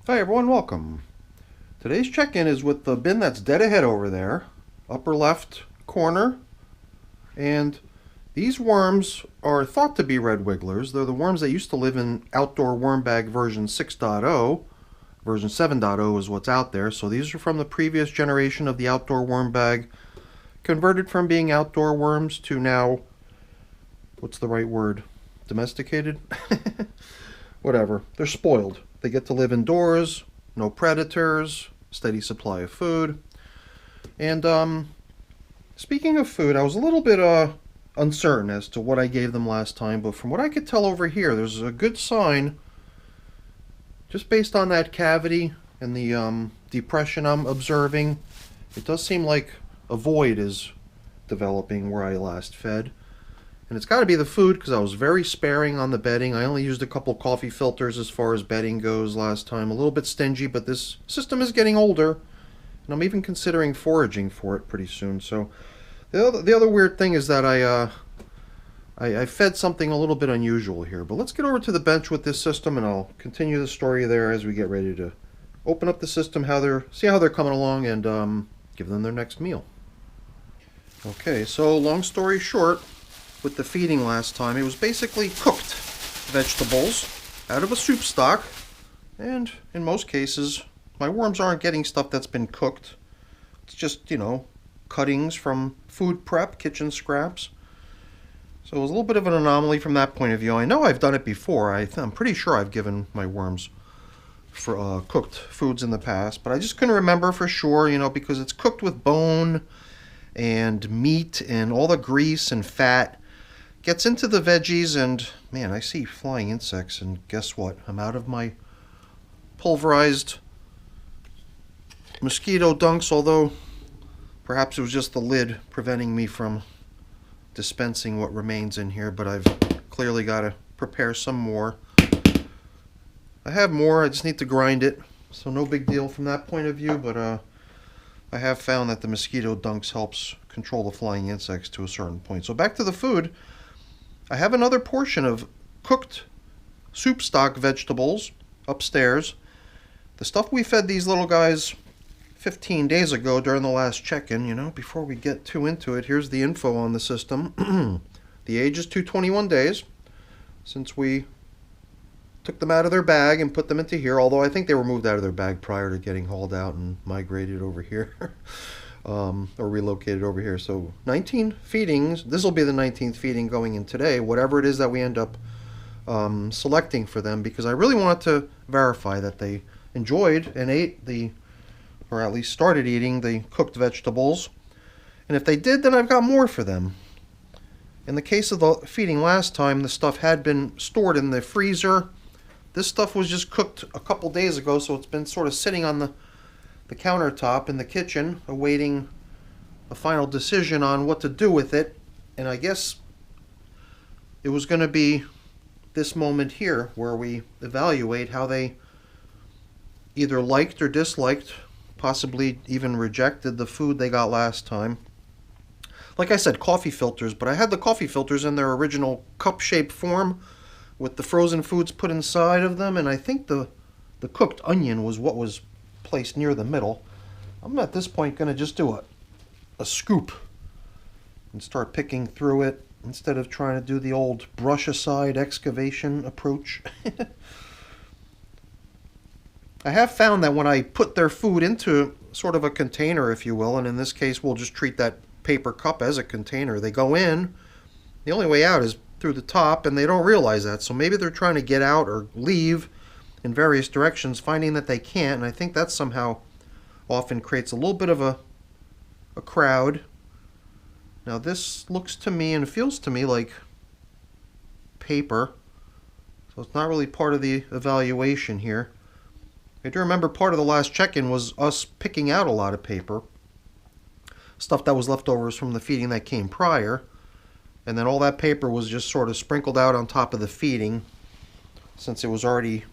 Hi everyone, welcome. Today's check-in is with the bin that's dead ahead over there, upper left corner. And these worms are thought to be red wigglers. They're the worms that used to live in outdoor worm bag version 6.0. Version 7.0 is what's out there. So these are from the previous generation of the outdoor worm bag, converted from being outdoor worms to now, what's the right word? Domesticated? Whatever. They're spoiled. They get to live indoors, no predators, steady supply of food. And speaking of food, I was a little bit uncertain as to what I gave them last time, but from what I could tell over here, there's a good sign, just based on that cavity and the depression I'm observing. It does seem like a void is developing where I last fed. And it's got to be the food, because I was very sparing on the bedding. I only used a couple coffee filters as far as bedding goes last time. A little bit stingy, but this system is getting older. And I'm even considering foraging for it pretty soon. So the other weird thing is that I fed something a little bit unusual here. But let's get over to the bench with this system, and I'll continue the story there as we get ready to open up the system, see how they're coming along, and give them their next meal. Okay, so long story short, with the feeding last time, it was basically cooked vegetables out of a soup stock, and in most cases my worms aren't getting stuff that's been cooked. It's just, cuttings from food prep, kitchen scraps. So it was a little bit of an anomaly from that point of view. I know I've done it before. I'm pretty sure I've given my worms for cooked foods in the past, but I just couldn't remember for sure, because it's cooked with bone and meat and all the grease and fat gets into the veggies, and man, I see flying insects, and guess what? I'm out of my pulverized mosquito dunks, although perhaps it was just the lid preventing me from dispensing what remains in here, but I've clearly got to prepare some more. I have more, I just need to grind it, so no big deal from that point of view, but I have found that the mosquito dunks helps control the flying insects to a certain point. So back to the food. I have another portion of cooked soup stock vegetables upstairs. The stuff we fed these little guys 15 days ago during the last check-in, before we get too into it, here's the info on the system. The age is 221 days since we took them out of their bag and put them into here, although I think they were moved out of their bag prior to getting hauled out and migrated over here. Or relocated over here. So 19 feedings. This will be the 19th feeding going in today, whatever it is that we end up selecting for them, because I really wanted to verify that they enjoyed and ate or at least started eating the cooked vegetables. And if they did, then I've got more for them. In the case of the feeding last time, the stuff had been stored in the freezer. This stuff was just cooked a couple days ago, so it's been sort of sitting on the countertop in the kitchen, awaiting a final decision on what to do with it. And I guess it was going to be this moment here where we evaluate how they either liked or disliked, possibly even rejected the food they got last time. Like I said, coffee filters, but I had the coffee filters in their original cup-shaped form with the frozen foods put inside of them, and I think the cooked onion was what was placed near the middle. I'm at this point going to just do a scoop and start picking through it instead of trying to do the old brush aside excavation approach. I have found that when I put their food into sort of a container, if you will, and in this case we'll just treat that paper cup as a container, they go in, the only way out is through the top, and they don't realize that. So maybe they're trying to get out or leave in various directions, finding that they can't, and I think that somehow often creates a little bit of a crowd. Now this looks to me and feels to me like paper, so it's not really part of the evaluation here. I do remember part of the last check-in was us picking out a lot of paper, stuff that was leftovers from the feeding that came prior, and then all that paper was just sort of sprinkled out on top of the feeding, since it was already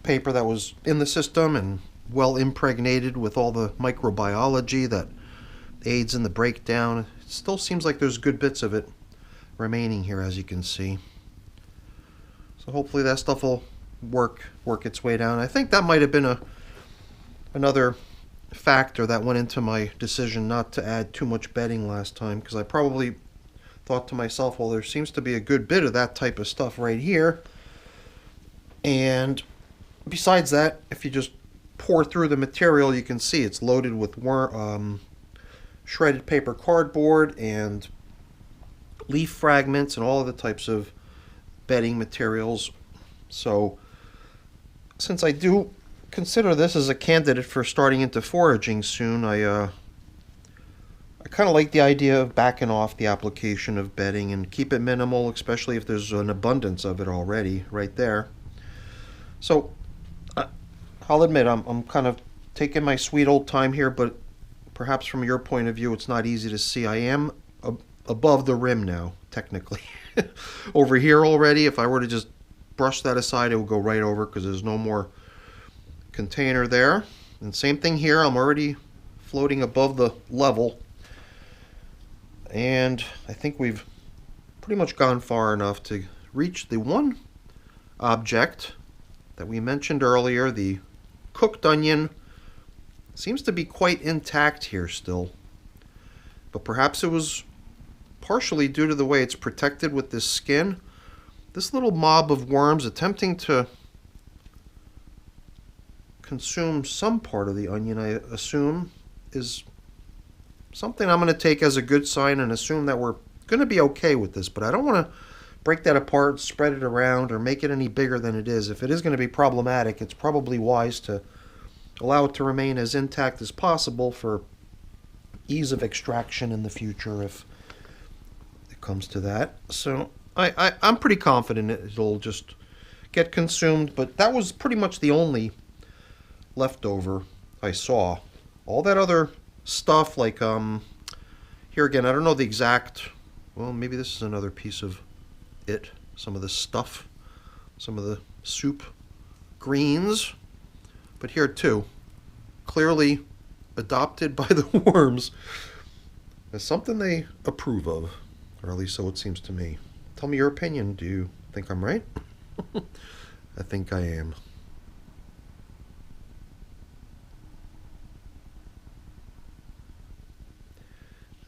paper that was in the system and well impregnated with all the microbiology that aids in the breakdown. It still seems like there's good bits of it remaining here, as you can see. So hopefully that stuff will work its way down. I think that might have been another factor that went into my decision not to add too much bedding last time, because I probably thought to myself, well, there seems to be a good bit of that type of stuff right here. And besides that, if you just pour through the material, you can see it's loaded with shredded paper cardboard and leaf fragments and all of the types of bedding materials. So since I do consider this as a candidate for starting into foraging soon, I kind of like the idea of backing off the application of bedding and keep it minimal, especially if there's an abundance of it already right there. So I'll admit I'm kind of taking my sweet old time here, but perhaps from your point of view it's not easy to see. I am above the rim now, technically. Over here already, if I were to just brush that aside, it would go right over because there's no more container there. And same thing here, I'm already floating above the level. And I think we've pretty much gone far enough to reach the one object that we mentioned earlier. The cooked onion seems to be quite intact here still, but perhaps it was partially due to the way it's protected with this skin. This little mob of worms attempting to consume some part of the onion, I assume, is something I'm going to take as a good sign and assume that we're going to be okay with this. But I don't want to break that apart, spread it around, or make it any bigger than it is. If it is going to be problematic, it's probably wise to allow it to remain as intact as possible for ease of extraction in the future if it comes to that. So I'm pretty confident it'll just get consumed, but that was pretty much the only leftover I saw. All that other stuff, like here again, I don't know the exact, well, maybe this is another piece of it, some of the stuff, some of the soup greens, but here too, clearly adopted by the worms as something they approve of, or at least so it seems to me. Tell me your opinion. Do you think I'm right? I think I am.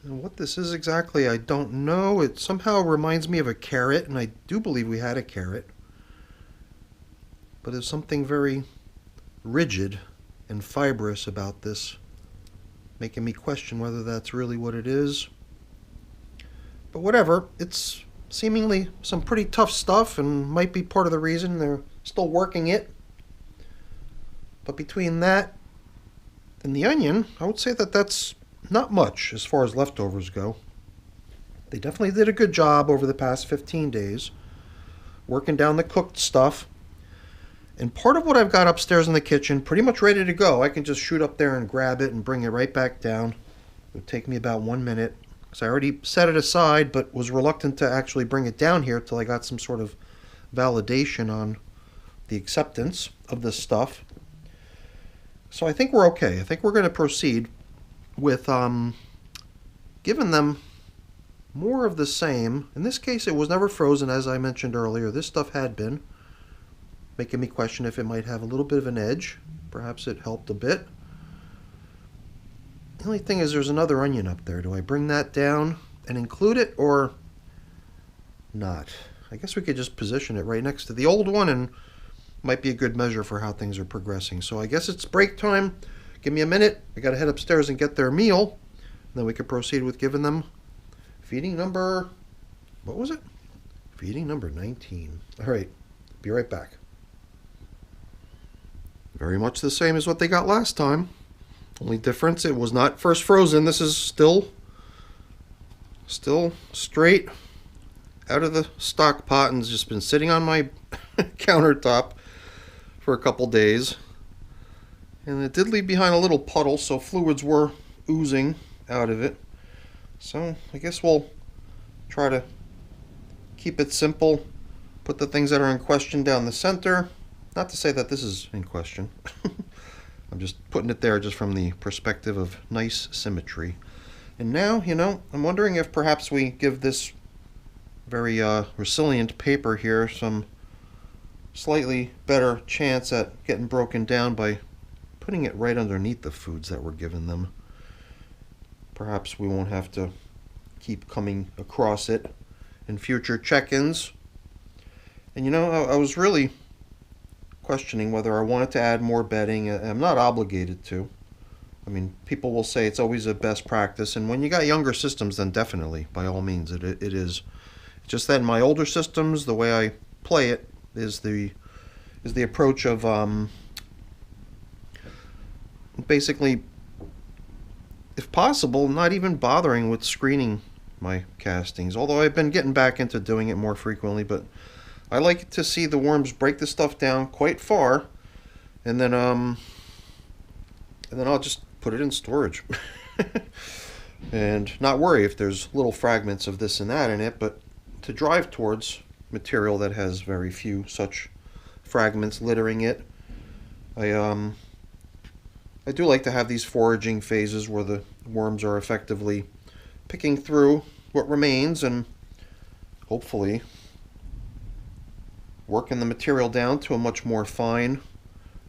And what this is exactly, I don't know. It somehow reminds me of a carrot, and I do believe we had a carrot. But there's something very rigid and fibrous about this, making me question whether that's really what it is. But whatever, it's seemingly some pretty tough stuff and might be part of the reason they're still working it. But between that and the onion, I would say that that's not much as far as leftovers go. They definitely did a good job over the past 15 days working down the cooked stuff. And part of what I've got upstairs in the kitchen pretty much ready to go. I can just shoot up there and grab it and bring it right back down. It would take me about 1 minute because I already set it aside but was reluctant to actually bring it down here till I got some sort of validation on the acceptance of this stuff. So I think we're okay. I think we're going to proceed with giving them more of the same. In this case, it was never frozen, as I mentioned earlier. This stuff had been, making me question if it might have a little bit of an edge. Perhaps it helped a bit. The only thing is there's another onion up there. Do I bring that down and include it or not? I guess we could just position it right next to the old one and might be a good measure for how things are progressing. So I guess it's break time. Give me a minute. I got to head upstairs and get their meal. And then we can proceed with giving them feeding number, what was it? Feeding number 19. All right. Be right back. Very much the same as what they got last time. Only difference, it was not first frozen. This is still straight out of the stock pot and has just been sitting on my countertop for a couple days. And it did leave behind a little puddle, so fluids were oozing out of it. So I guess we'll try to keep it simple. Put the things that are in question down the center. Not to say that this is in question. I'm just putting it there just from the perspective of nice symmetry. And now, I'm wondering if perhaps we give this very resilient paper here some slightly better chance at getting broken down by putting it right underneath the foods that we're giving them. Perhaps we won't have to keep coming across it in future check-ins. And you know, I was really questioning whether I wanted to add more bedding. I'm not obligated to. I mean, people will say it's always a best practice, and when you got younger systems, then definitely, by all means, it is. It's just that in my older systems, the way I play it is the approach of basically, if possible, not even bothering with screening my castings. Although I've been getting back into doing it more frequently, but I like to see the worms break the stuff down quite far, and then I'll just put it in storage and not worry if there's little fragments of this and that in it, but to drive towards material that has very few such fragments littering it. I do like to have these foraging phases where the worms are effectively picking through what remains and hopefully working the material down to a much more fine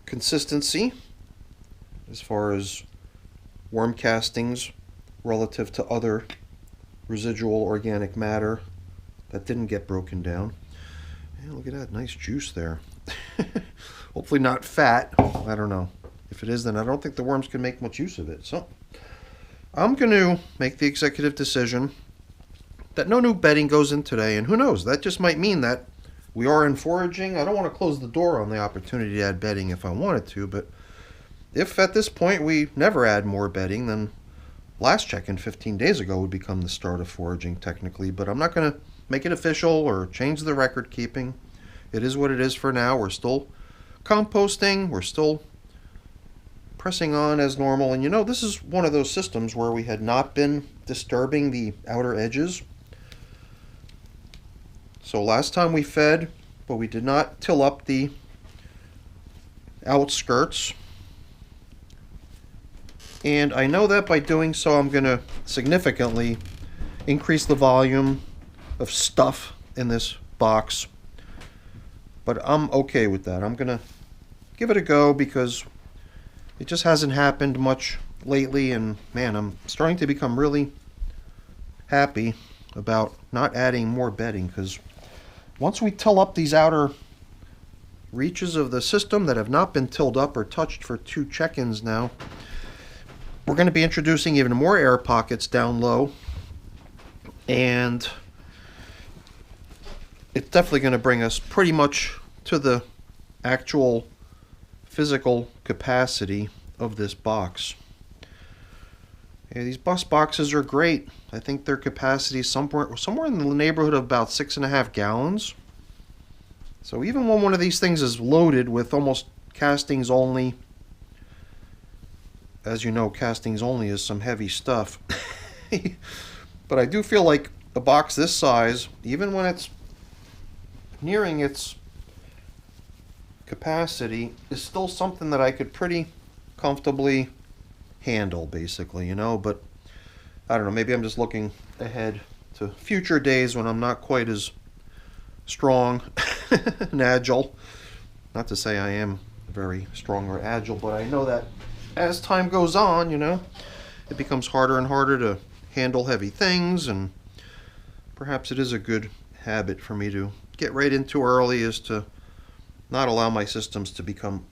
consistency as far as worm castings relative to other residual organic matter that didn't get broken down. And look at that, nice juice there. Hopefully not fat. I don't know. If it is, then I don't think the worms can make much use of it. So I'm going to make the executive decision that no new bedding goes in today, and who knows, that just might mean that we are in foraging. I don't want to close the door on the opportunity to add bedding if I wanted to, but if at this point we never add more bedding, then last check-in 15 days ago would become the start of foraging technically, but I'm not going to make it official or change the record keeping. It is what it is for now. We're still composting. We're still pressing on as normal. And you know, this is one of those systems where we had not been disturbing the outer edges. So last time we fed, but we did not till up the outskirts. And I know that by doing so, I'm going to significantly increase the volume of stuff in this box. But I'm okay with that. I'm going to give it a go because it just hasn't happened much lately. And man, I'm starting to become really happy about not adding more bedding, because once we till up these outer reaches of the system that have not been tilled up or touched for 2 check-ins now, we're going to be introducing even more air pockets down low, and it's definitely going to bring us pretty much to the actual physical capacity of this box. Yeah, these bus boxes are great. I think their capacity is somewhere in the neighborhood of about 6.5 gallons. So even when one of these things is loaded with almost castings only, as you know, castings only is some heavy stuff. But I do feel like a box this size, even when it's nearing its capacity, is still something that I could pretty comfortably handle, basically, you know. But I don't know, maybe I'm just looking ahead to future days when I'm not quite as strong and agile. Not to say I am very strong or agile, but I know that as time goes on, you know, it becomes harder and harder to handle heavy things, and perhaps it is a good habit for me to get right into early, is to not allow my systems to become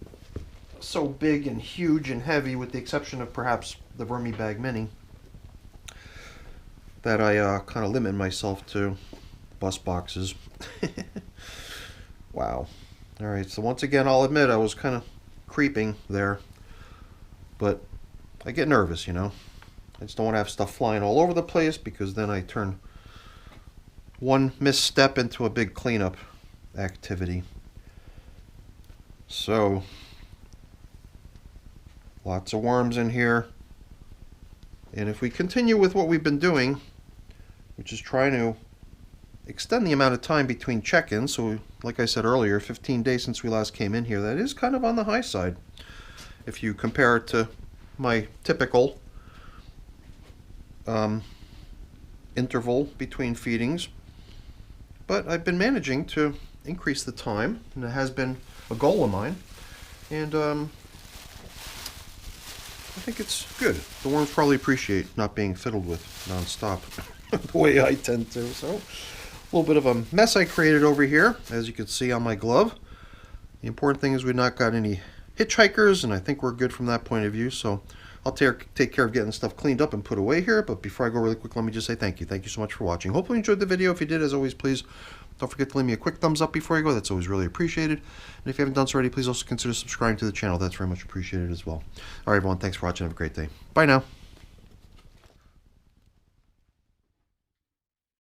so big and huge and heavy, with the exception of perhaps the Vermibag Mini, that I kind of limit myself to bus boxes. Wow. Alright, so once again, I'll admit I was kind of creeping there. But I get nervous, you know. I just don't want to have stuff flying all over the place, because then I turn one misstep into a big cleanup activity. So, lots of worms in here. And if we continue with what we've been doing, which is trying to extend the amount of time between check-ins, so like I said earlier, 15 days since we last came in here, that is kind of on the high side if you compare it to my typical interval between feedings. But I've been managing to increase the time, and it has been a goal of mine. And I think it's good. The worms probably appreciate not being fiddled with nonstop the way I tend to. So a little bit of a mess I created over here, as you can see on my glove. The important thing is we've not got any hitchhikers, and I think we're good from that point of view. So I'll take care of getting stuff cleaned up and put away here. But before I go really quick, let me just say thank you. Thank you so much for watching. Hopefully you enjoyed the video. If you did, as always, please don't forget to leave me a quick thumbs up before you go. That's always really appreciated. And if you haven't done so already, please also consider subscribing to the channel. That's very much appreciated as well. All right, everyone. Thanks for watching. Have a great day. Bye now.